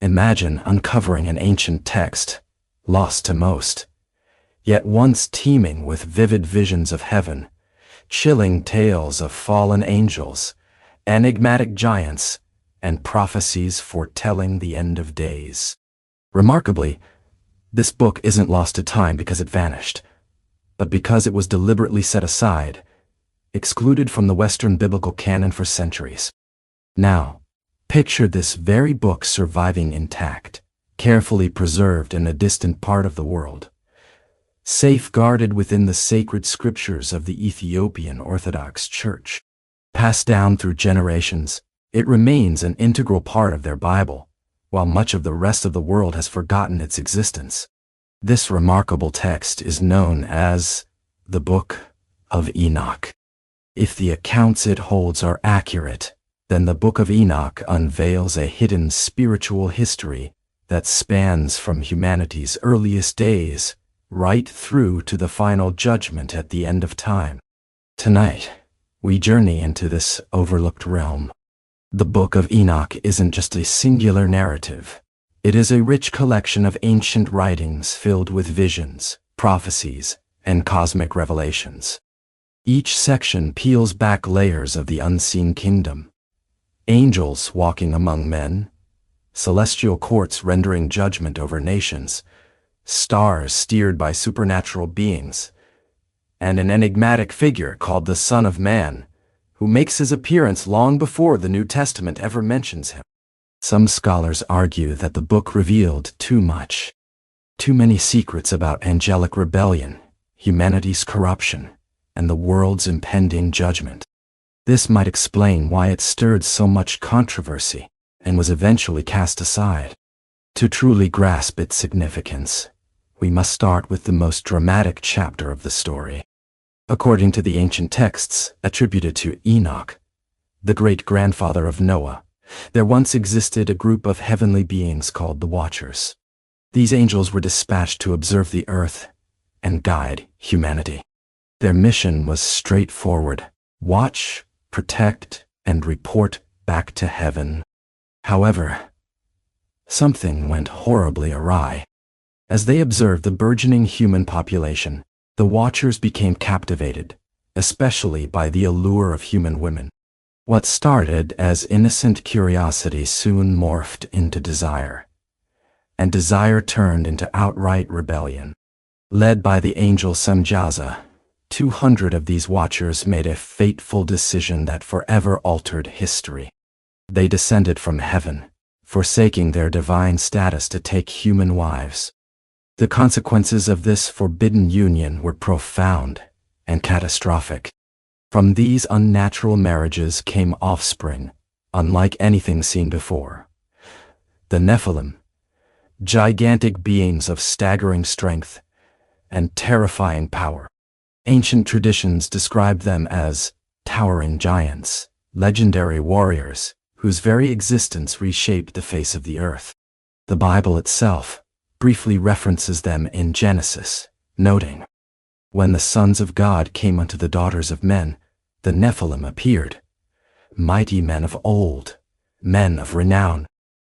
Imagine uncovering an ancient text, lost to most, yet once teeming with vivid visions of heaven, chilling tales of fallen angels, enigmatic giants, and prophecies foretelling the end of days. Remarkably, this book isn't lost to time because it vanished, but because it was deliberately set aside, excluded from the Western biblical canon for centuries. Now, picture this very book surviving intact, carefully preserved in a distant part of the world. Safeguarded within the sacred scriptures of the Ethiopian Orthodox Church. Passed down through generations, it remains an integral part of their Bible, while much of the rest of the world has forgotten its existence. This remarkable text is known as the Book of Enoch. If the accounts it holds are accurate, then the Book of Enoch unveils a hidden spiritual history that spans from humanity's earliest days right through to the final judgment at the end of time. Tonight, we journey into this overlooked realm. The Book of Enoch isn't just a singular narrative. It is a rich collection of ancient writings filled with visions, prophecies, and cosmic revelations. Each section peels back layers of the unseen kingdom. Angels walking among men, celestial courts rendering judgment over nations, stars steered by supernatural beings, and an enigmatic figure called the Son of Man, who makes his appearance long before the New Testament ever mentions him. Some scholars argue that the book revealed too much. Too many secrets about angelic rebellion, humanity's corruption, and the world's impending judgment. This might explain why it stirred so much controversy and was eventually cast aside. To truly grasp its significance, we must start with the most dramatic chapter of the story. According to the ancient texts attributed to Enoch, the great-grandfather of Noah, there once existed a group of heavenly beings called the Watchers. These angels were dispatched to observe the earth and guide humanity. Their mission was straightforward: watch, protect, and report back to heaven. However, something went horribly awry. As they observed the burgeoning human population, the Watchers became captivated, especially by the allure of human women. What started as innocent curiosity soon morphed into desire, and desire turned into outright rebellion. Led by the angel Semjaza, 200 of these Watchers made a fateful decision that forever altered history. They descended from heaven, forsaking their divine status to take human wives. The consequences of this forbidden union were profound and catastrophic. From these unnatural marriages came offspring, unlike anything seen before. The Nephilim, gigantic beings of staggering strength and terrifying power. Ancient traditions describe them as towering giants, legendary warriors, whose very existence reshaped the face of the earth. The Bible itself briefly references them in Genesis, noting, "When the sons of God came unto the daughters of men, the Nephilim appeared, mighty men of old, men of renown."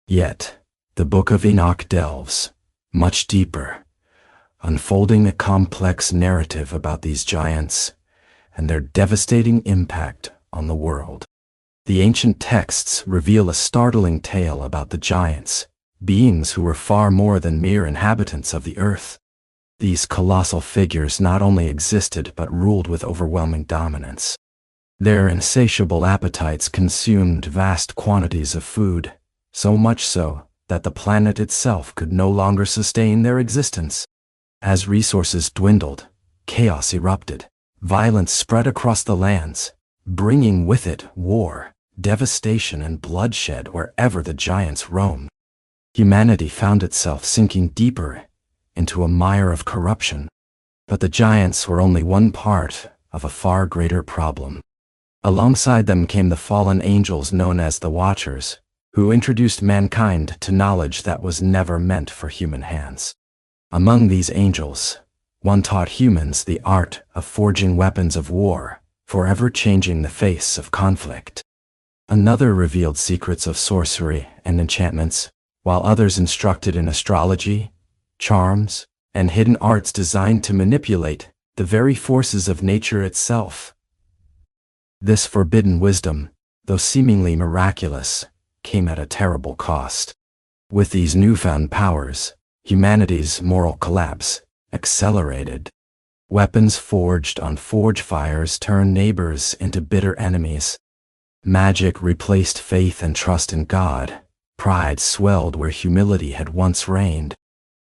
Yet, the Book of Enoch delves much deeper, unfolding a complex narrative about these giants and their devastating impact on the world. The ancient texts reveal a startling tale about the giants, beings who were far more than mere inhabitants of the earth. These colossal figures not only existed but ruled with overwhelming dominance. Their insatiable appetites consumed vast quantities of food, so much so that the planet itself could no longer sustain their existence. As resources dwindled, chaos erupted. Violence spread across the lands, bringing with it war, devastation, and bloodshed wherever the giants roamed. Humanity found itself sinking deeper into a mire of corruption. But the giants were only one part of a far greater problem. Alongside them came the fallen angels known as the Watchers, who introduced mankind to knowledge that was never meant for human hands. Among these angels, one taught humans the art of forging weapons of war, forever changing the face of conflict. Another revealed secrets of sorcery and enchantments, while others instructed in astrology, charms, and hidden arts designed to manipulate the very forces of nature itself. This forbidden wisdom, though seemingly miraculous, came at a terrible cost. With these newfound powers, humanity's moral collapse accelerated. Weapons forged on forge fires turned neighbors into bitter enemies. Magic replaced faith and trust in God. Pride swelled where humility had once reigned.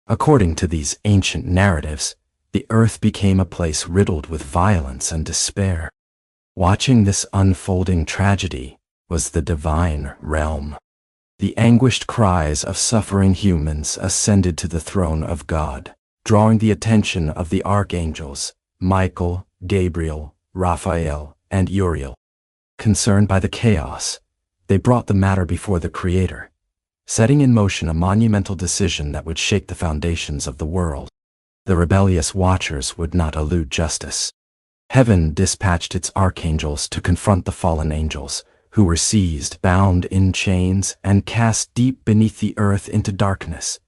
According to these ancient narratives, the earth became a place riddled with violence and despair. Watching this unfolding tragedy was the divine realm. The anguished cries of suffering humans ascended to the throne of God, drawing the attention of the archangels, Michael, Gabriel, Raphael, and Uriel. Concerned by the chaos, they brought the matter before the Creator, setting in motion a monumental decision that would shake the foundations of the world. The rebellious watchers would not elude justice. Heaven dispatched its archangels to confront the fallen angels, who were seized, bound in chains, and cast deep beneath the earth into darkness,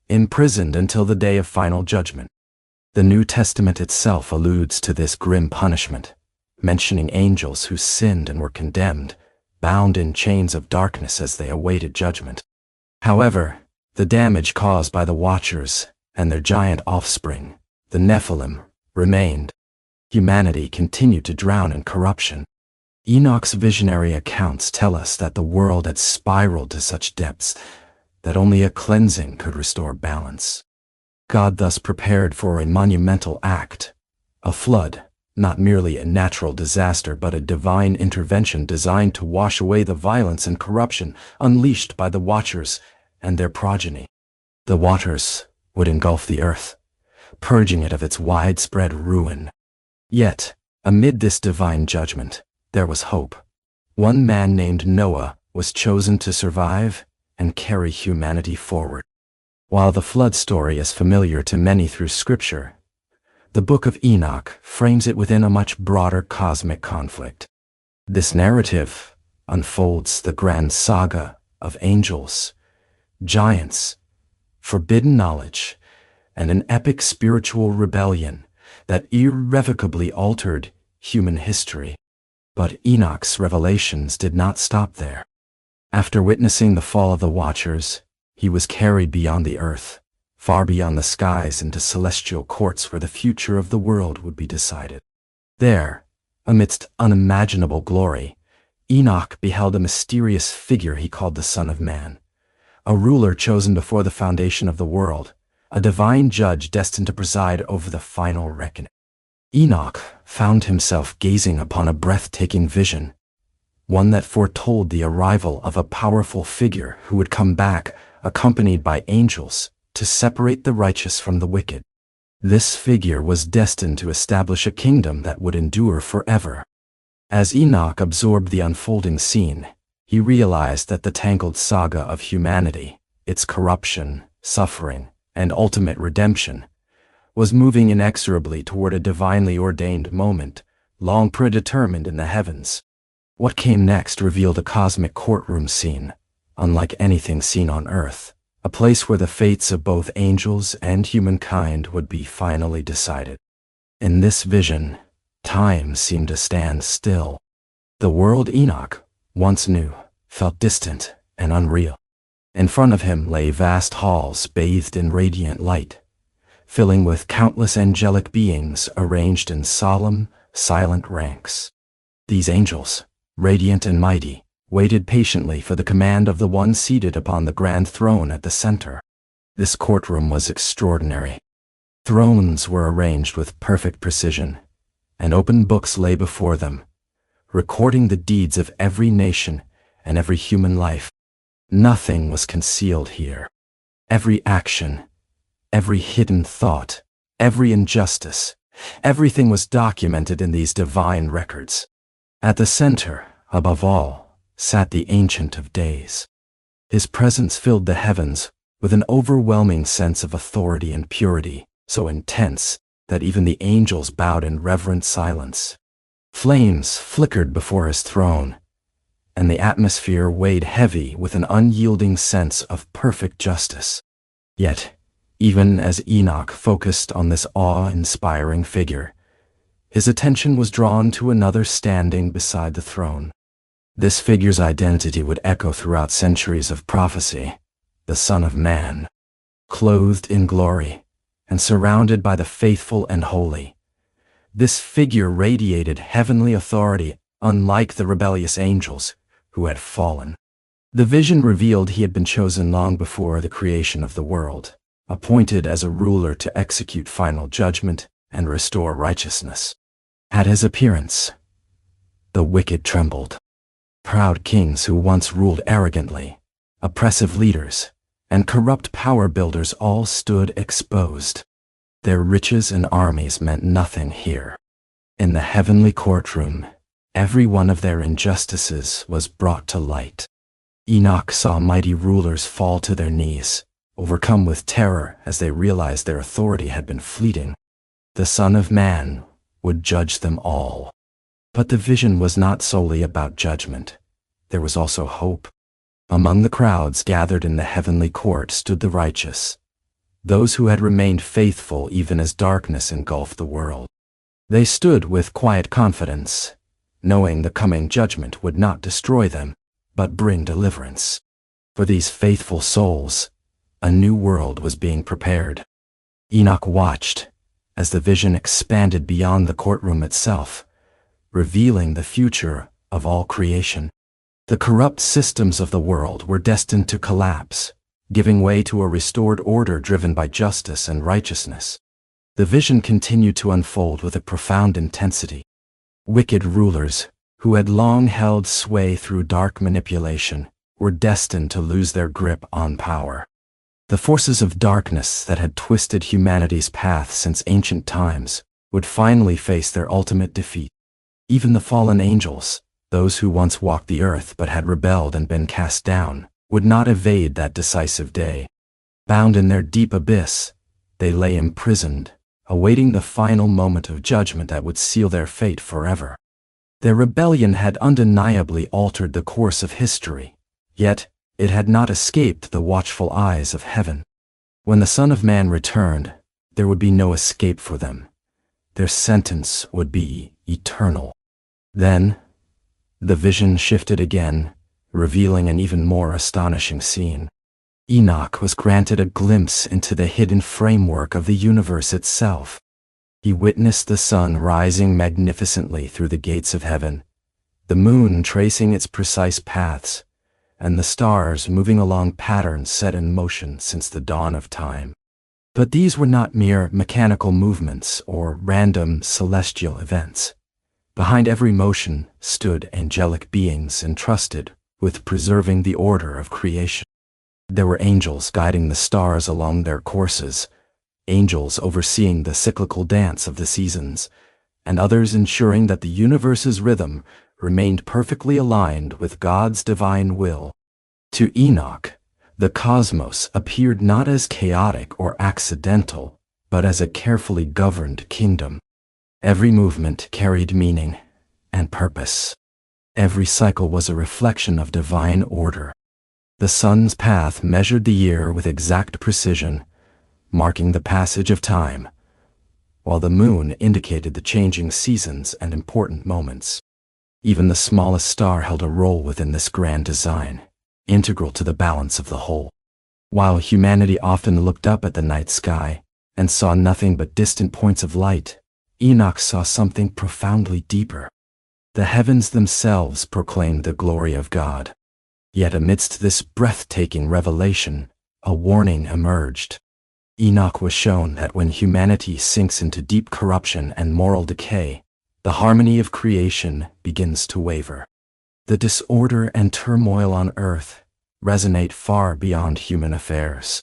imprisoned until the day of final judgment. The New Testament itself alludes to this grim punishment, mentioning angels who sinned and were condemned, bound in chains of darkness as they awaited judgment. However, the damage caused by the Watchers and their giant offspring, the Nephilim, remained. Humanity continued to drown in corruption. Enoch's visionary accounts tell us that the world had spiraled to such depths that only a cleansing could restore balance. God thus prepared for a monumental act, a flood, not merely a natural disaster but a divine intervention designed to wash away the violence and corruption unleashed by the Watchers and their progeny. The waters would engulf the earth, purging it of its widespread ruin. Yet, amid this divine judgment, there was hope. One man named Noah was chosen to survive and carry humanity forward. While the flood story is familiar to many through Scripture, the Book of Enoch frames it within a much broader cosmic conflict. This narrative unfolds the grand saga of angels, giants, forbidden knowledge, and an epic spiritual rebellion that irrevocably altered human history. But Enoch's revelations did not stop there. After witnessing the fall of the Watchers, he was carried beyond the earth, far beyond the skies into celestial courts where the future of the world would be decided. There, amidst unimaginable glory, Enoch beheld a mysterious figure he called the Son of Man, a ruler chosen before the foundation of the world, a divine judge destined to preside over the final reckoning. Enoch found himself gazing upon a breathtaking vision, one that foretold the arrival of a powerful figure who would come back, accompanied by angels, to separate the righteous from the wicked. This figure was destined to establish a kingdom that would endure forever. As Enoch absorbed the unfolding scene, he realized that the tangled saga of humanity, its corruption, suffering, and ultimate redemption, was moving inexorably toward a divinely ordained moment, long predetermined in the heavens. What came next revealed a cosmic courtroom scene, unlike anything seen on earth, a place where the fates of both angels and humankind would be finally decided. In this vision, time seemed to stand still. The world Enoch once knew felt distant and unreal. In front of him lay vast halls bathed in radiant light, filling with countless angelic beings arranged in solemn, silent ranks. These angels, radiant and mighty, waited patiently for the command of the one seated upon the grand throne at the center. This courtroom was extraordinary. Thrones were arranged with perfect precision, and open books lay before them, recording the deeds of every nation and every human life. Nothing was concealed here. Every action, every hidden thought, every injustice, everything was documented in these divine records. At the center, above all, sat the Ancient of Days. His presence filled the heavens with an overwhelming sense of authority and purity, so intense that even the angels bowed in reverent silence. Flames flickered before his throne, and the atmosphere weighed heavy with an unyielding sense of perfect justice. Yet, even as Enoch focused on this awe-inspiring figure, his attention was drawn to another standing beside the throne. This figure's identity would echo throughout centuries of prophecy: the Son of Man. Clothed in glory and surrounded by the faithful and holy, this figure radiated heavenly authority, unlike the rebellious angels who had fallen. The vision revealed he had been chosen long before the creation of the world, appointed as a ruler to execute final judgment and restore righteousness. At his appearance, the wicked trembled. Proud kings who once ruled arrogantly, oppressive leaders, and corrupt power builders all stood exposed. Their riches and armies meant nothing here. In the heavenly courtroom, every one of their injustices was brought to light. Enoch saw mighty rulers fall to their knees, overcome with terror as they realized their authority had been fleeting. The Son of Man would judge them all. But the vision was not solely about judgment. There was also hope. Among the crowds gathered in the heavenly court stood the righteous, those who had remained faithful even as darkness engulfed the world. They stood with quiet confidence, knowing the coming judgment would not destroy them, but bring deliverance. For these faithful souls, a new world was being prepared. Enoch watched as the vision expanded beyond the courtroom itself, revealing the future of all creation. The corrupt systems of the world were destined to collapse, giving way to a restored order driven by justice and righteousness. The vision continued to unfold with a profound intensity. Wicked rulers, who had long held sway through dark manipulation, were destined to lose their grip on power. The forces of darkness that had twisted humanity's path since ancient times would finally face their ultimate defeat. Even the fallen angels, those who once walked the earth but had rebelled and been cast down, would not evade that decisive day. Bound in their deep abyss, they lay imprisoned, awaiting the final moment of judgment that would seal their fate forever. Their rebellion had undeniably altered the course of history, yet it had not escaped the watchful eyes of heaven. When the Son of Man returned, there would be no escape for them. Their sentence would be eternal. Then, the vision shifted again, revealing an even more astonishing scene. Enoch was granted a glimpse into the hidden framework of the universe itself. He witnessed the sun rising magnificently through the gates of heaven, the moon tracing its precise paths, and the stars moving along patterns set in motion since the dawn of time. But these were not mere mechanical movements or random celestial events. Behind every motion stood angelic beings entrusted with preserving the order of creation. There were angels guiding the stars along their courses, angels overseeing the cyclical dance of the seasons, and others ensuring that the universe's rhythm remained perfectly aligned with God's divine will. To Enoch, the cosmos appeared not as chaotic or accidental, but as a carefully governed kingdom. Every movement carried meaning and purpose. Every cycle was a reflection of divine order. The sun's path measured the year with exact precision, marking the passage of time, while the moon indicated the changing seasons and important moments. Even the smallest star held a role within this grand design, integral to the balance of the whole. While humanity often looked up at the night sky and saw nothing but distant points of light, Enoch saw something profoundly deeper. The heavens themselves proclaimed the glory of God. Yet amidst this breathtaking revelation, a warning emerged. Enoch was shown that when humanity sinks into deep corruption and moral decay, the harmony of creation begins to waver. The disorder and turmoil on earth resonate far beyond human affairs.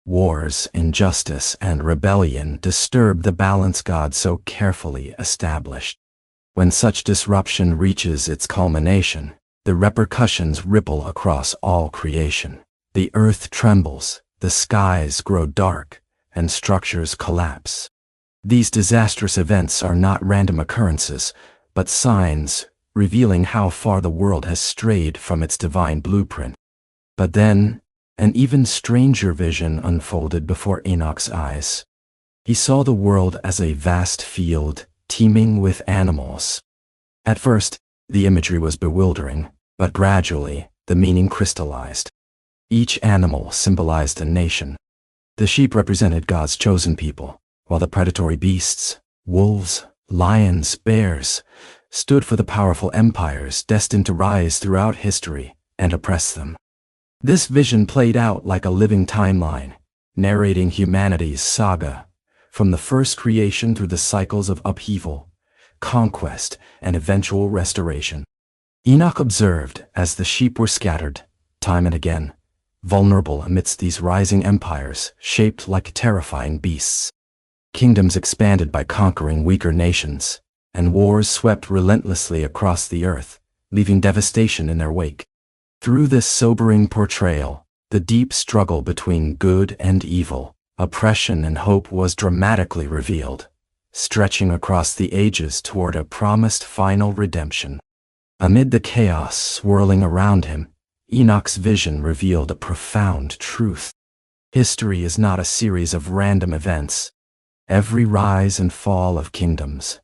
Wars, injustice, and rebellion disturb the balance God so carefully established. When such disruption reaches its culmination, the repercussions ripple across all creation. The earth trembles, the skies grow dark, and structures collapse. These disastrous events are not random occurrences, but signs revealing how far the world has strayed from its divine blueprint. But then, an even stranger vision unfolded before Enoch's eyes. He saw the world as a vast field teeming with animals. At first, the imagery was bewildering, but gradually, the meaning crystallized. Each animal symbolized a nation. The sheep represented God's chosen people, while the predatory beasts, wolves, lions, bears, stood for the powerful empires destined to rise throughout history and oppress them. This vision played out like a living timeline, narrating humanity's saga, from the first creation through the cycles of upheaval, conquest, and eventual restoration. Enoch observed as the sheep were scattered, time and again, vulnerable amidst these rising empires shaped like terrifying beasts. Kingdoms expanded by conquering weaker nations, and wars swept relentlessly across the earth, leaving devastation in their wake. Through this sobering portrayal, the deep struggle between good and evil, oppression and hope was dramatically revealed, stretching across the ages toward a promised final redemption. Amid the chaos swirling around him, Enoch's vision revealed a profound truth. History is not a series of random events. Every rise and fall of kingdoms,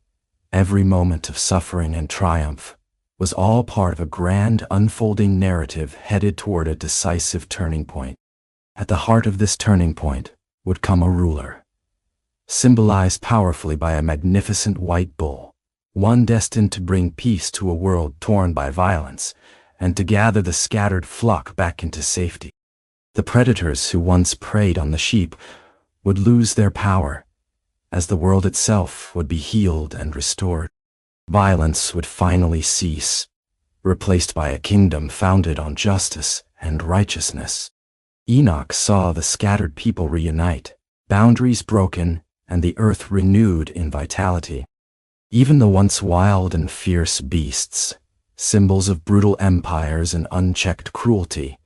every moment of suffering and triumph, was all part of a grand unfolding narrative headed toward a decisive turning point. At the heart of this turning point would come a ruler, symbolized powerfully by a magnificent white bull, one destined to bring peace to a world torn by violence and to gather the scattered flock back into safety. The predators who once preyed on the sheep would lose their power, as the world itself would be healed and restored. Violence would finally cease, replaced by a kingdom founded on justice and righteousness. Enoch saw the scattered people reunite, boundaries broken, and the earth renewed in vitality. Even the once wild and fierce beasts, symbols of brutal empires and unchecked cruelty,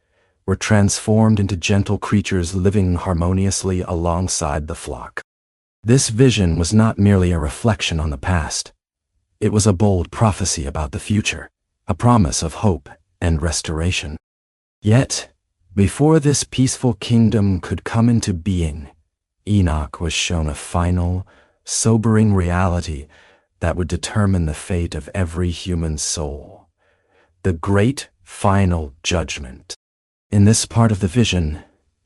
were transformed into gentle creatures living harmoniously alongside the flock. This vision was not merely a reflection on the past. It was a bold prophecy about the future, a promise of hope and restoration. Yet, before this peaceful kingdom could come into being, Enoch was shown a final, sobering reality that would determine the fate of every human soul: the great final judgment. In this part of the vision,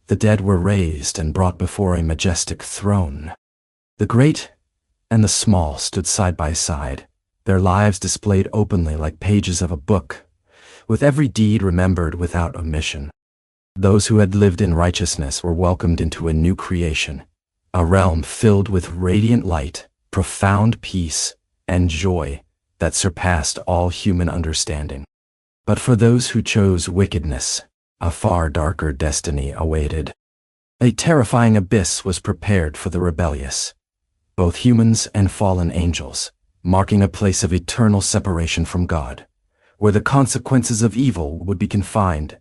the dead were raised and brought before a majestic throne. The great and the small stood side by side, their lives displayed openly like pages of a book, with every deed remembered without omission. Those who had lived in righteousness were welcomed into a new creation, a realm filled with radiant light, profound peace, and joy that surpassed all human understanding. But for those who chose wickedness, a far darker destiny awaited. A terrifying abyss was prepared for the rebellious, both humans and fallen angels, marking a place of eternal separation from God, where the consequences of evil would be confined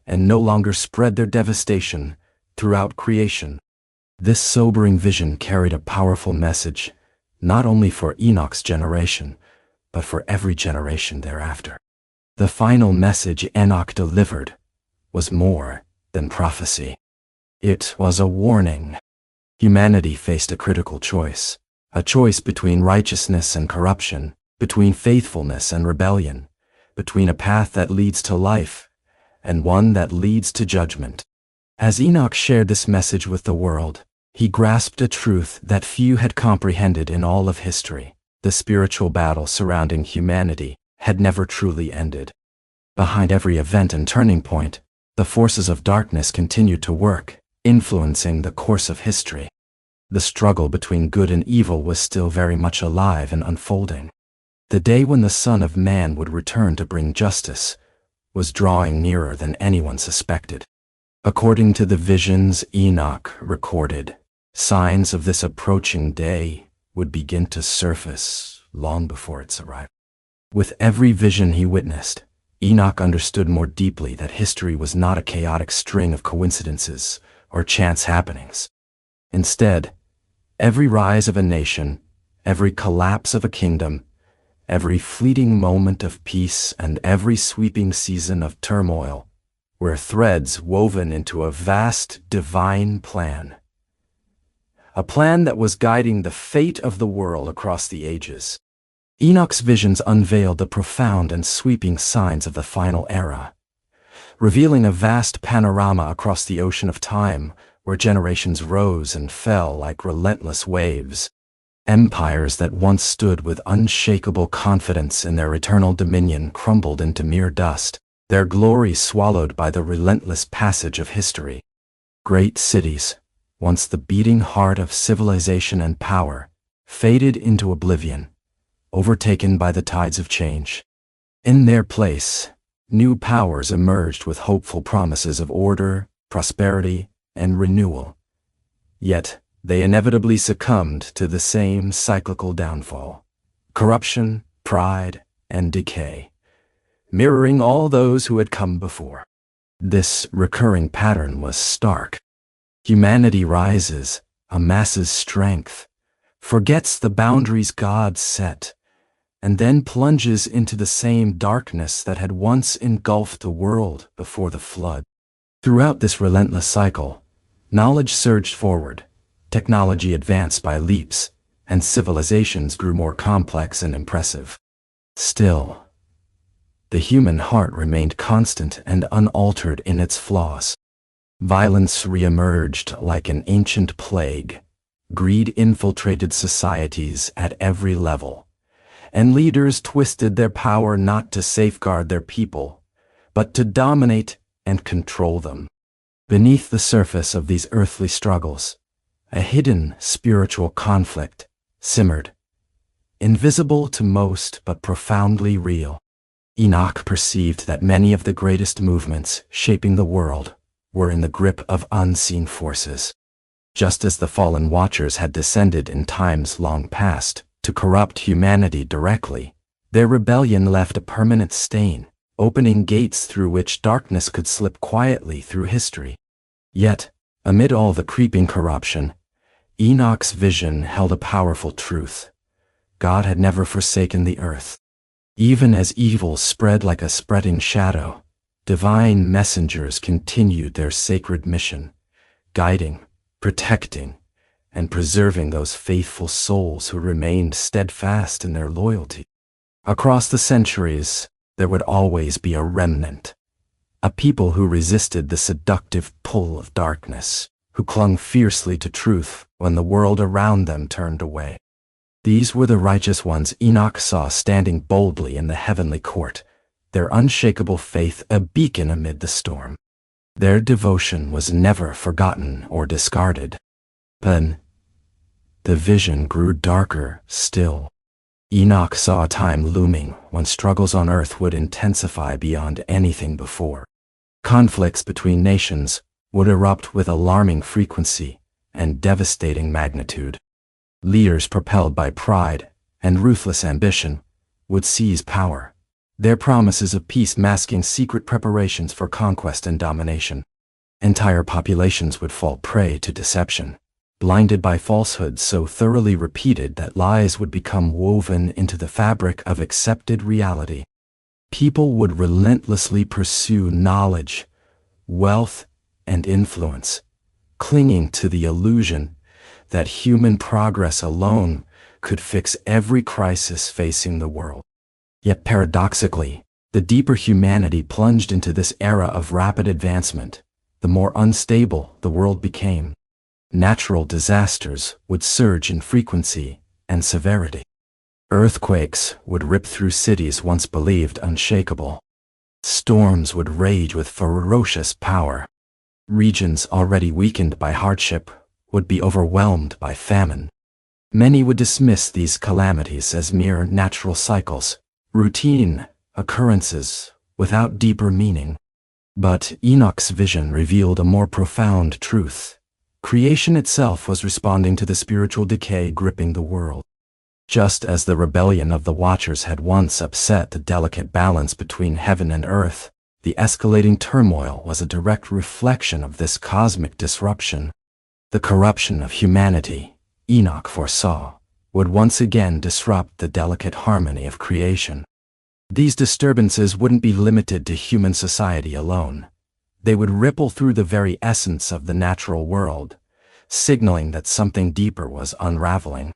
and no longer spread their devastation throughout creation. This sobering vision carried a powerful message, not only for Enoch's generation, but for every generation thereafter. The final message Enoch delivered was more than prophecy. It was a warning. Humanity faced a critical choice, a choice between righteousness and corruption, between faithfulness and rebellion, between a path that leads to life and one that leads to judgment. As Enoch shared this message with the world, he grasped a truth that few had comprehended in all of history. The spiritual battle surrounding humanity had never truly ended. Behind every event and turning point, the forces of darkness continued to work, influencing the course of history. The struggle between good and evil was still very much alive and unfolding. The day when the Son of Man would return to bring justice was drawing nearer than anyone suspected. According to the visions Enoch recorded, signs of this approaching day would begin to surface long before its arrival. With every vision he witnessed, Enoch understood more deeply that history was not a chaotic string of coincidences or chance happenings. Instead, every rise of a nation, every collapse of a kingdom, every fleeting moment of peace and every sweeping season of turmoil were threads woven into a vast divine plan. A plan that was guiding the fate of the world across the ages. Enoch's visions unveiled the profound and sweeping signs of the final era, revealing a vast panorama across the ocean of time where generations rose and fell like relentless waves. Empires that once stood with unshakable confidence in their eternal dominion crumbled into mere dust, their glory swallowed by the relentless passage of history. Great cities, once the beating heart of civilization and power, faded into oblivion, overtaken by the tides of change. In their place, new powers emerged with hopeful promises of order, prosperity, and renewal. Yet, they inevitably succumbed to the same cyclical downfall: corruption, pride, and decay, mirroring all those who had come before. This recurring pattern was stark. Humanity rises, amasses strength, forgets the boundaries God set, and then plunges into the same darkness that had once engulfed the world before the flood. Throughout this relentless cycle, knowledge surged forward, technology advanced by leaps, and civilizations grew more complex and impressive. Still, the human heart remained constant and unaltered in its flaws. Violence reemerged like an ancient plague. Greed infiltrated societies at every level, and leaders twisted their power not to safeguard their people, but to dominate and control them. Beneath the surface of these earthly struggles, a hidden spiritual conflict simmered, invisible to most but profoundly real. Enoch perceived that many of the greatest movements shaping the world were in the grip of unseen forces. Just as the fallen watchers had descended in times long past to corrupt humanity directly, their rebellion left a permanent stain, opening gates through which darkness could slip quietly through history. Yet, amid all the creeping corruption, Enoch's vision held a powerful truth. God had never forsaken the earth. Even as evil spread like a spreading shadow, divine messengers continued their sacred mission, guiding, protecting, and preserving those faithful souls who remained steadfast in their loyalty. Across the centuries, there would always be a remnant, a people who resisted the seductive pull of darkness, who clung fiercely to truth when the world around them turned away. These were the righteous ones Enoch saw standing boldly in the heavenly court, their unshakable faith a beacon amid the storm. Their devotion was never forgotten or discarded. Then, the vision grew darker still. Enoch saw a time looming when struggles on earth would intensify beyond anything before. Conflicts between nations would erupt with alarming frequency and devastating magnitude. Leaders propelled by pride and ruthless ambition would seize power, their promises of peace masking secret preparations for conquest and domination. Entire populations would fall prey to deception, blinded by falsehoods so thoroughly repeated that lies would become woven into the fabric of accepted reality. People would relentlessly pursue knowledge, wealth, and influence, clinging to the illusion that human progress alone could fix every crisis facing the world. Yet paradoxically, the deeper humanity plunged into this era of rapid advancement, the more unstable the world became. Natural disasters would surge in frequency and severity. Earthquakes would rip through cities once believed unshakable. Storms would rage with ferocious power. Regions already weakened by hardship would be overwhelmed by famine. Many would dismiss these calamities as mere natural cycles, routine occurrences without deeper meaning. But Enoch's vision revealed a more profound truth. Creation itself was responding to the spiritual decay gripping the world. Just as the rebellion of the Watchers had once upset the delicate balance between heaven and earth, the escalating turmoil was a direct reflection of this cosmic disruption. The corruption of humanity, Enoch foresaw, would once again disrupt the delicate harmony of creation. These disturbances wouldn't be limited to human society alone. They would ripple through the very essence of the natural world, signaling that something deeper was unraveling.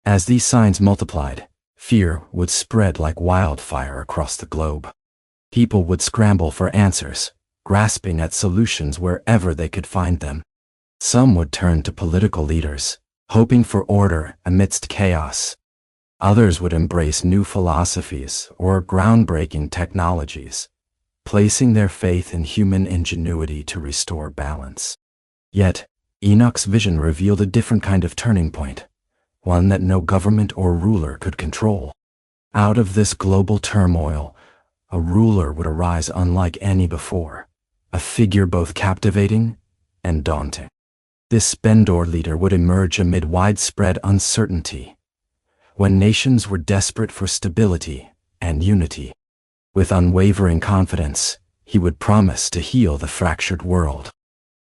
As these signs multiplied, fear would spread like wildfire across the globe. People would scramble for answers, grasping at solutions wherever they could find them. Some would turn to political leaders, hoping for order amidst chaos. Others would embrace new philosophies or groundbreaking technologies, placing their faith in human ingenuity to restore balance. Yet, Enoch's vision revealed a different kind of turning point, one that no government or ruler could control. Out of this global turmoil, a ruler would arise unlike any before, a figure both captivating and daunting. This Bendor leader would emerge amid widespread uncertainty, when nations were desperate for stability and unity. With unwavering confidence, he would promise to heal the fractured world.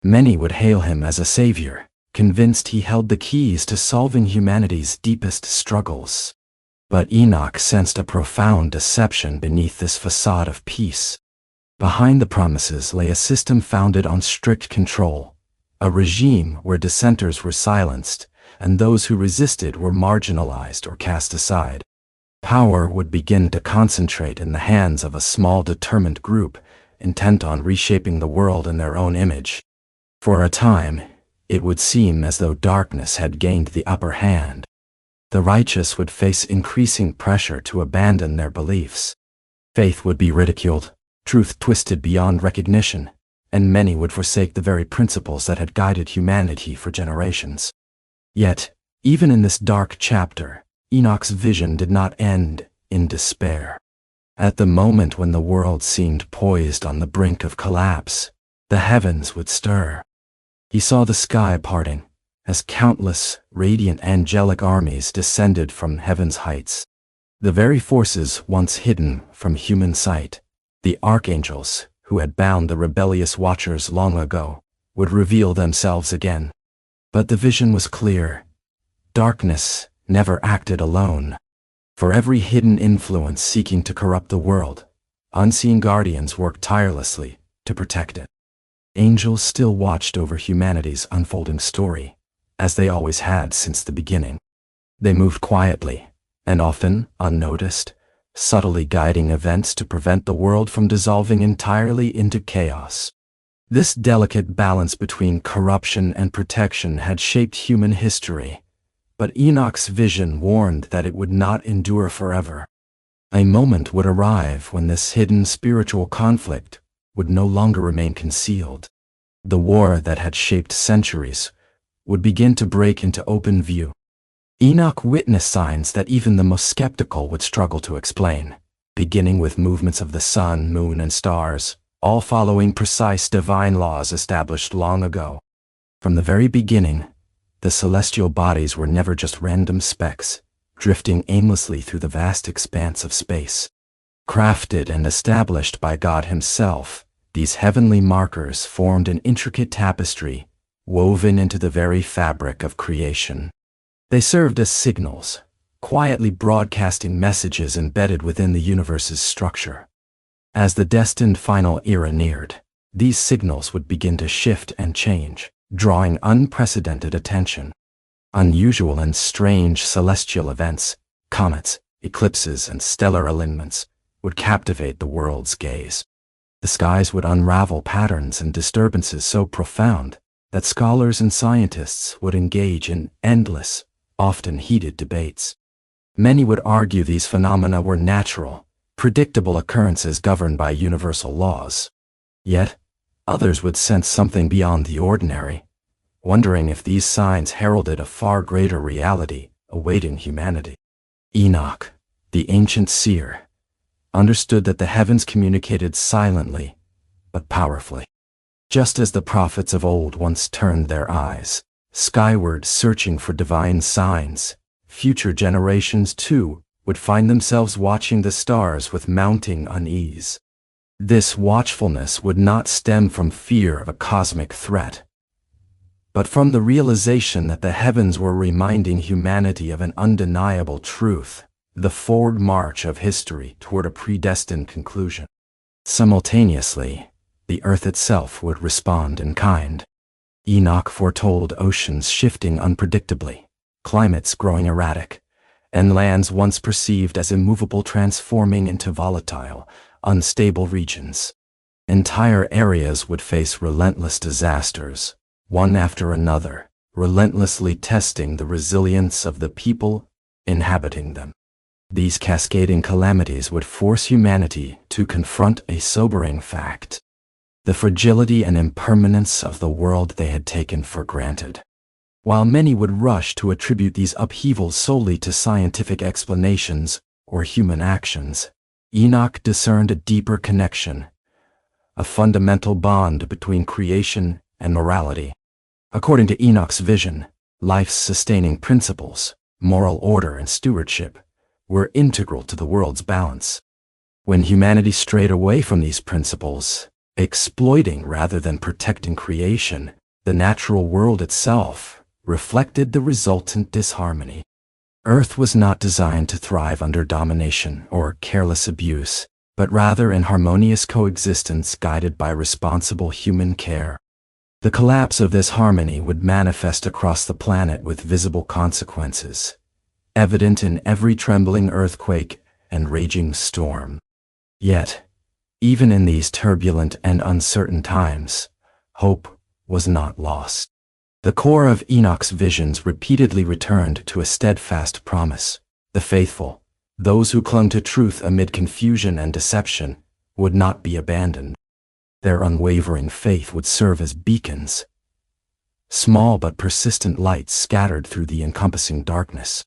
Many would hail him as a savior, convinced he held the keys to solving humanity's deepest struggles. But Enoch sensed a profound deception beneath this facade of peace. Behind the promises lay a system founded on strict control, a regime where dissenters were silenced and those who resisted were marginalized or cast aside. Power would begin to concentrate in the hands of a small determined group intent on reshaping the world in their own image. For a time, it would seem as though darkness had gained the upper hand. The righteous would face increasing pressure to abandon their beliefs. Faith would be ridiculed, truth twisted beyond recognition, and many would forsake the very principles that had guided humanity for generations. Yet, even in this dark chapter, Enoch's vision did not end in despair. At the moment when the world seemed poised on the brink of collapse, the heavens would stir. He saw the sky parting, as countless, radiant angelic armies descended from heaven's heights. The very forces once hidden from human sight, the archangels who had bound the rebellious watchers long ago, would reveal themselves again. But the vision was clear. Darkness never acted alone. For every hidden influence seeking to corrupt the world, unseen guardians worked tirelessly to protect it. Angels still watched over humanity's unfolding story, as they always had since the beginning. They moved quietly, and often unnoticed, subtly guiding events to prevent the world from dissolving entirely into chaos. This delicate balance between corruption and protection had shaped human history, but Enoch's vision warned that it would not endure forever. A moment would arrive when this hidden spiritual conflict would no longer remain concealed. The war that had shaped centuries would begin to break into open view. Enoch witnessed signs that even the most skeptical would struggle to explain, beginning with movements of the sun, moon, and stars, all following precise divine laws established long ago. From the very beginning, the celestial bodies were never just random specks, drifting aimlessly through the vast expanse of space. Crafted and established by God Himself, these heavenly markers formed an intricate tapestry, woven into the very fabric of creation. They served as signals, quietly broadcasting messages embedded within the universe's structure. As the destined final era neared, these signals would begin to shift and change, drawing unprecedented attention. Unusual and strange celestial events, comets, eclipses, and stellar alignments, would captivate the world's gaze. The skies would unravel patterns and disturbances so profound that scholars and scientists would engage in endless, often heated debates. Many would argue these phenomena were natural, predictable occurrences governed by universal laws. Yet, others would sense something beyond the ordinary, wondering if these signs heralded a far greater reality awaiting humanity. Enoch, the ancient seer, understood that the heavens communicated silently but powerfully. Just as the prophets of old once turned their eyes skyward searching for divine signs, future generations too would find themselves watching the stars with mounting unease. This watchfulness would not stem from fear of a cosmic threat, but from the realization that the heavens were reminding humanity of an undeniable truth, the forward march of history toward a predestined conclusion. Simultaneously, the earth itself would respond in kind. Enoch foretold oceans shifting unpredictably, climates growing erratic, and lands once perceived as immovable transforming into volatile, unstable regions. Entire areas would face relentless disasters, one after another, relentlessly testing the resilience of the people inhabiting them. These cascading calamities would force humanity to confront a sobering fact: the fragility and impermanence of the world they had taken for granted. While many would rush to attribute these upheavals solely to scientific explanations or human actions, Enoch discerned a deeper connection, a fundamental bond between creation and morality. According to Enoch's vision, life's sustaining principles, moral order and stewardship, were integral to the world's balance. When humanity strayed away from these principles, exploiting rather than protecting creation, the natural world itself reflected the resultant disharmony. Earth was not designed to thrive under domination or careless abuse, but rather in harmonious coexistence guided by responsible human care. The collapse of this harmony would manifest across the planet with visible consequences, evident in every trembling earthquake and raging storm. Yet, even in these turbulent and uncertain times, hope was not lost. The core of Enoch's visions repeatedly returned to a steadfast promise: the faithful, those who clung to truth amid confusion and deception, would not be abandoned. Their unwavering faith would serve as beacons, small but persistent lights scattered through the encompassing darkness.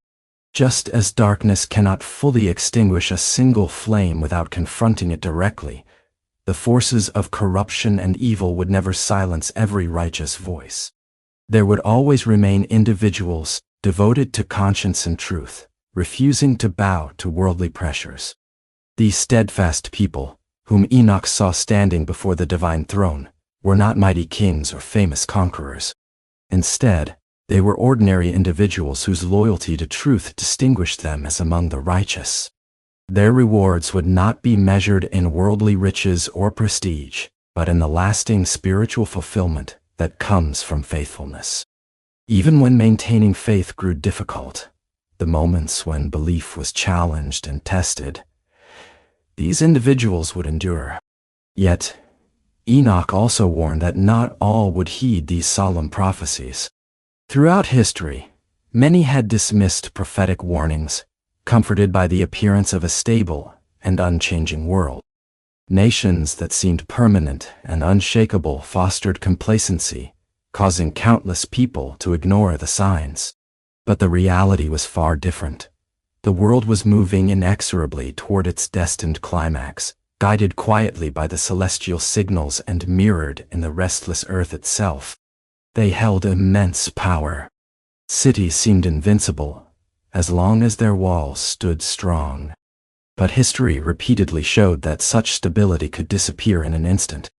Just as darkness cannot fully extinguish a single flame without confronting it directly, the forces of corruption and evil would never silence every righteous voice. There would always remain individuals devoted to conscience and truth, refusing to bow to worldly pressures. These steadfast people, whom Enoch saw standing before the divine throne, were not mighty kings or famous conquerors. Instead, they were ordinary individuals whose loyalty to truth distinguished them as among the righteous. Their rewards would not be measured in worldly riches or prestige, but in the lasting spiritual fulfillment that comes from faithfulness. Even when maintaining faith grew difficult, the moments when belief was challenged and tested, these individuals would endure. Yet, Enoch also warned that not all would heed these solemn prophecies. Throughout history, many had dismissed prophetic warnings, comforted by the appearance of a stable and unchanging world. Nations that seemed permanent and unshakable fostered complacency, causing countless people to ignore the signs. But the reality was far different. The world was moving inexorably toward its destined climax, guided quietly by the celestial signals and mirrored in the restless earth itself. They held immense power. Cities seemed invincible, as long as their walls stood strong. But history repeatedly showed that such stability could disappear in an instant.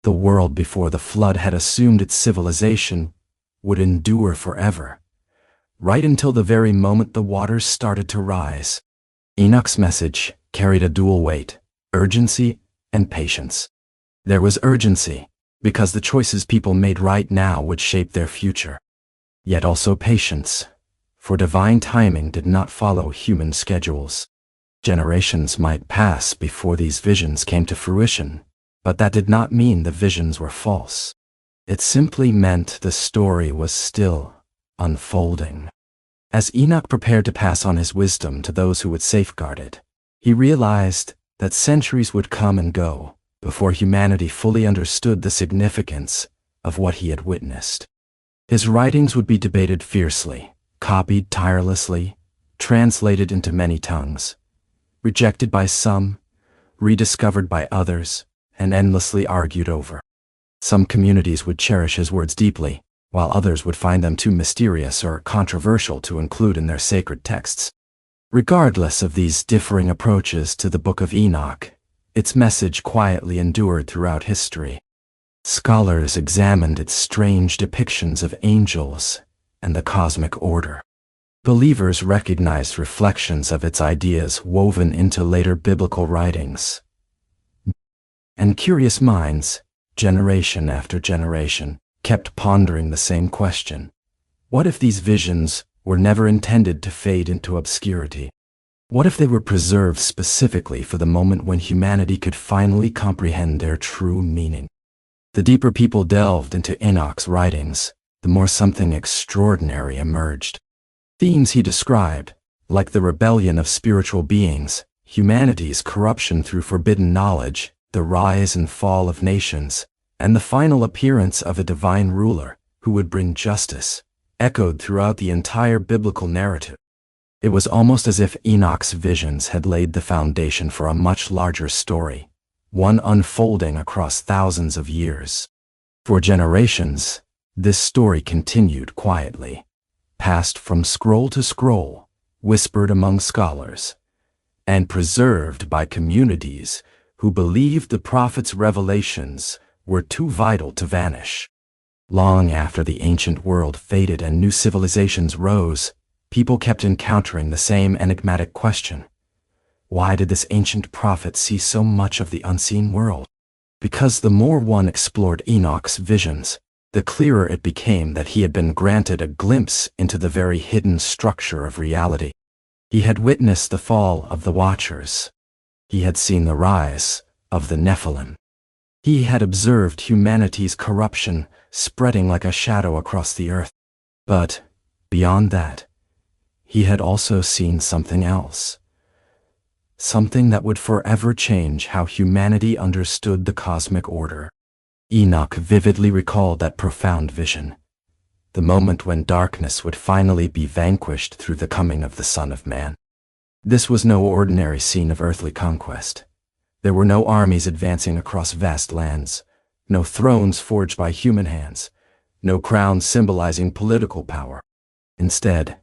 The world before the flood had assumed its civilization would endure forever, right until the very moment the waters started to rise. Enoch's message carried a dual weight: urgency and patience. There was urgency, because the choices people made right now would shape their future. Yet also patience, for divine timing did not follow human schedules. Generations might pass before these visions came to fruition, but that did not mean the visions were false. It simply meant the story was still unfolding. As Enoch prepared to pass on his wisdom to those who would safeguard it, he realized that centuries would come and go before humanity fully understood the significance of what he had witnessed. His writings would be debated fiercely, copied tirelessly, translated into many tongues, rejected by some, rediscovered by others, and endlessly argued over. Some communities would cherish his words deeply, while others would find them too mysterious or controversial to include in their sacred texts. Regardless of these differing approaches to the Book of Enoch, its message quietly endured throughout history. Scholars examined its strange depictions of angels and the cosmic order. Believers recognized reflections of its ideas woven into later biblical writings. And curious minds, generation after generation, kept pondering the same question. What if these visions were never intended to fade into obscurity? What if they were preserved specifically for the moment when humanity could finally comprehend their true meaning? The deeper people delved into Enoch's writings, the more something extraordinary emerged. Themes he described, like the rebellion of spiritual beings, humanity's corruption through forbidden knowledge, the rise and fall of nations, and the final appearance of a divine ruler who would bring justice, echoed throughout the entire biblical narrative. It was almost as if Enoch's visions had laid the foundation for a much larger story, one unfolding across thousands of years. For generations, this story continued quietly, passed from scroll to scroll, whispered among scholars, and preserved by communities who believed the prophet's revelations were too vital to vanish. Long after the ancient world faded and new civilizations rose, people kept encountering the same enigmatic question. Why did this ancient prophet see so much of the unseen world? Because the more one explored Enoch's visions, the clearer it became that he had been granted a glimpse into the very hidden structure of reality. He had witnessed the fall of the Watchers. He had seen the rise of the Nephilim. He had observed humanity's corruption spreading like a shadow across the earth. But, beyond that, he had also seen something else. Something that would forever change how humanity understood the cosmic order. Enoch vividly recalled that profound vision, the moment when darkness would finally be vanquished through the coming of the Son of Man. This was no ordinary scene of earthly conquest. There were no armies advancing across vast lands, no thrones forged by human hands, no crowns symbolizing political power. Instead,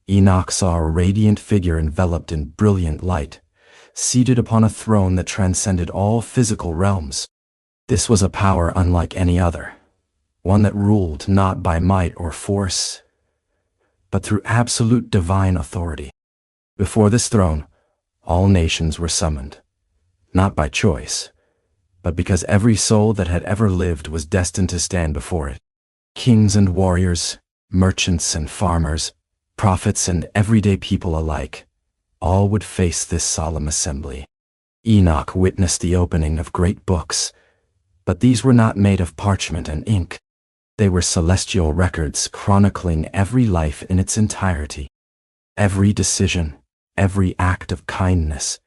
Enoch saw a radiant figure enveloped in brilliant light, seated upon a throne that transcended all physical realms. This was a power unlike any other, one that ruled not by might or force, but through absolute divine authority. Before this throne, all nations were summoned, not by choice, but because every soul that had ever lived was destined to stand before it. Kings and warriors, merchants and farmers, prophets and everyday people alike, all would face this solemn assembly. Enoch witnessed the opening of great books, but these were not made of parchment and ink. They were celestial records chronicling every life in its entirety. Every decision, every act of kindness,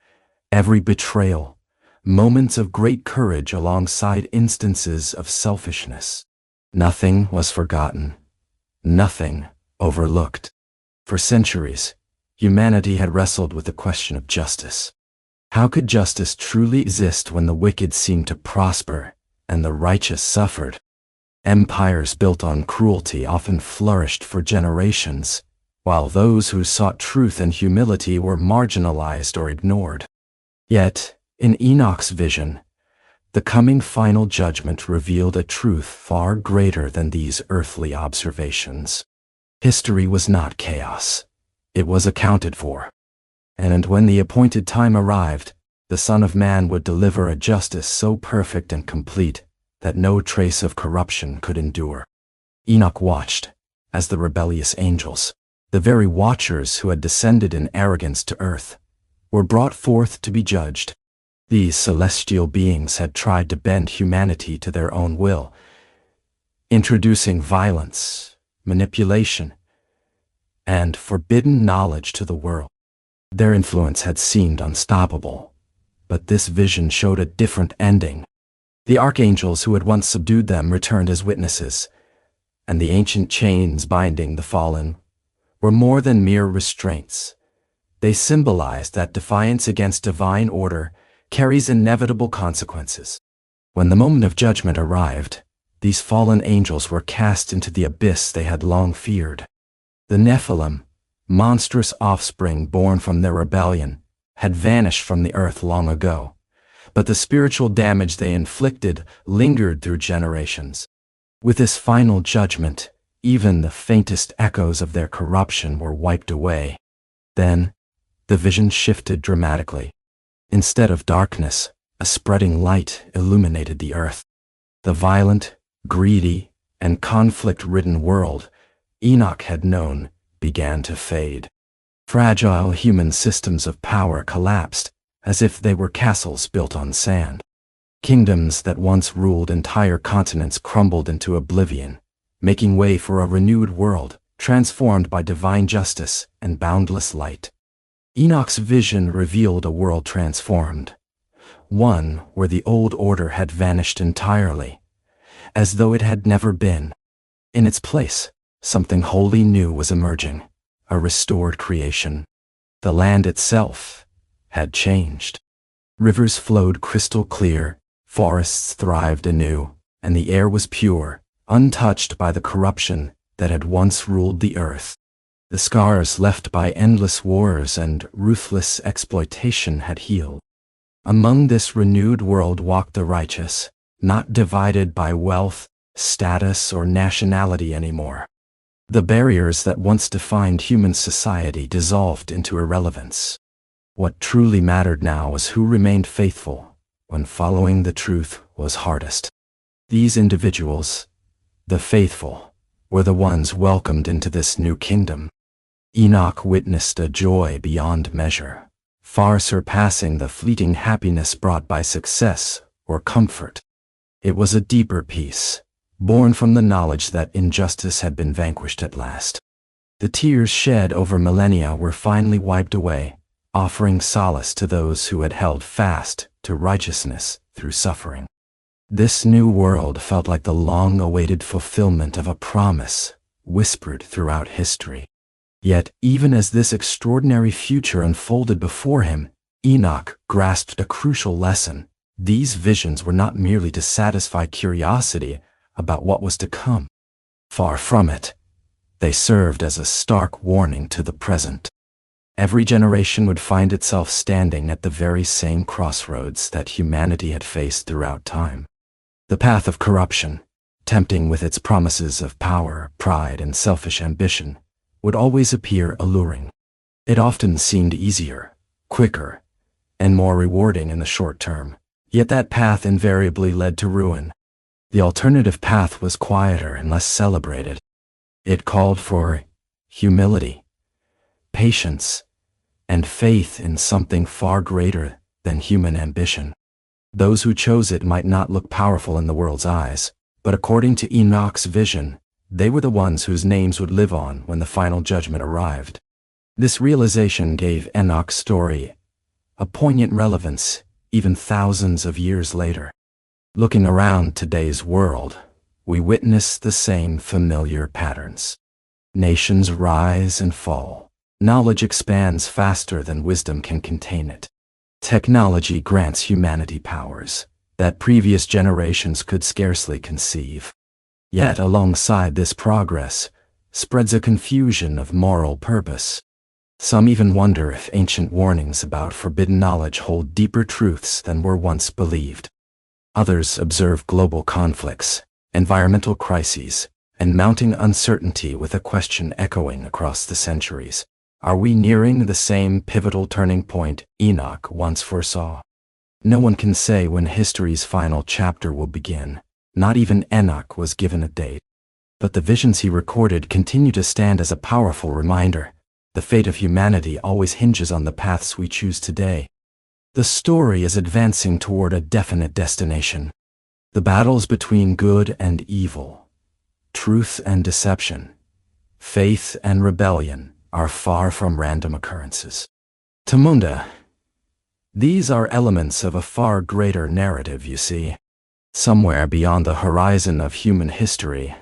every betrayal, moments of great courage alongside instances of selfishness. Nothing was forgotten, nothing overlooked. For centuries, humanity had wrestled with the question of justice. How could justice truly exist when the wicked seemed to prosper and the righteous suffered? Empires built on cruelty often flourished for generations, while those who sought truth and humility were marginalized or ignored. Yet, in Enoch's vision, the coming final judgment revealed a truth far greater than these earthly observations. History was not chaos. It was accounted for. And when the appointed time arrived, the Son of Man would deliver a justice so perfect and complete that no trace of corruption could endure. Enoch watched as the rebellious angels, the very watchers who had descended in arrogance to earth, were brought forth to be judged. These celestial beings had tried to bend humanity to their own will, introducing violence, manipulation, and forbidden knowledge to the world. Their influence had seemed unstoppable, but this vision showed a different ending. The archangels who had once subdued them returned as witnesses, and the ancient chains binding the fallen were more than mere restraints. They symbolized that defiance against divine order carries inevitable consequences. When the moment of judgment arrived, these fallen angels were cast into the abyss they had long feared. The Nephilim, monstrous offspring born from their rebellion, had vanished from the earth long ago, But the spiritual damage they inflicted lingered through generations. With this final judgment, even the faintest echoes of their corruption were wiped away. Then, the vision shifted dramatically. Instead of darkness, a spreading light illuminated the earth. The violent, greedy, and conflict-ridden world Enoch had known began to fade. Fragile human systems of power collapsed, as if they were castles built on sand. Kingdoms that once ruled entire continents crumbled into oblivion, making way for a renewed world, transformed by divine justice and boundless light. Enoch's vision revealed a world transformed, one where the old order had vanished entirely, as though it had never been. In its place, something wholly new was emerging, a restored creation. The land itself had changed. Rivers flowed crystal clear, forests thrived anew, and the air was pure, untouched by the corruption that had once ruled the earth. The scars left by endless wars and ruthless exploitation had healed. Among this renewed world walked the righteous, not divided by wealth, status, or nationality anymore. The barriers that once defined human society dissolved into irrelevance. What truly mattered now was who remained faithful when following the truth was hardest. These individuals, the faithful, were the ones welcomed into this new kingdom. Enoch witnessed a joy beyond measure, far surpassing the fleeting happiness brought by success or comfort. It was a deeper peace, born from the knowledge that injustice had been vanquished at last. The tears shed over millennia were finally wiped away, offering solace to those who had held fast to righteousness through suffering. This new world felt like the long-awaited fulfillment of a promise whispered throughout history. Yet, even as this extraordinary future unfolded before him, Enoch grasped a crucial lesson. These visions were not merely to satisfy curiosity about what was to come. Far from it, they served as a stark warning to the present. Every generation would find itself standing at the very same crossroads that humanity had faced throughout time. The path of corruption, tempting with its promises of power, pride, and selfish ambition, would always appear alluring. It often seemed easier, quicker, and more rewarding in the short term, yet that path invariably led to ruin. The alternative path was quieter and less celebrated. It called for humility, patience, and faith in something far greater than human ambition. Those who chose it might not look powerful in the world's eyes, but according to Enoch's vision, they were the ones whose names would live on when the final judgment arrived. This realization gave Enoch's story a poignant relevance even thousands of years later. Looking around today's world, we witness the same familiar patterns. Nations rise and fall. Knowledge expands faster than wisdom can contain it. Technology grants humanity powers that previous generations could scarcely conceive. Yet alongside this progress spreads a confusion of moral purpose. Some even wonder if ancient warnings about forbidden knowledge hold deeper truths than were once believed. Others observe global conflicts, environmental crises, and mounting uncertainty with a question echoing across the centuries. Are we nearing the same pivotal turning point Enoch once foresaw? No one can say when history's final chapter will begin. Not even Enoch was given a date. But the visions he recorded continue to stand as a powerful reminder. The fate of humanity always hinges on the paths we choose today. The story is advancing toward a definite destination. The battles between good and evil, truth and deception, faith and rebellion are far from random occurrences. Tamunda, these are elements of a far greater narrative, you see. Somewhere beyond the horizon of human history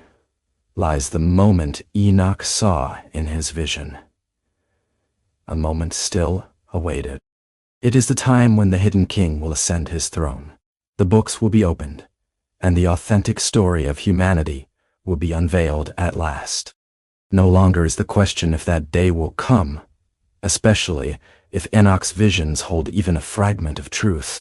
lies the moment Enoch saw in his vision. A moment still awaited. It is the time when the hidden king will ascend his throne. The books will be opened, and the authentic story of humanity will be unveiled at last. No longer is the question if that day will come, especially if Enoch's visions hold even a fragment of truth.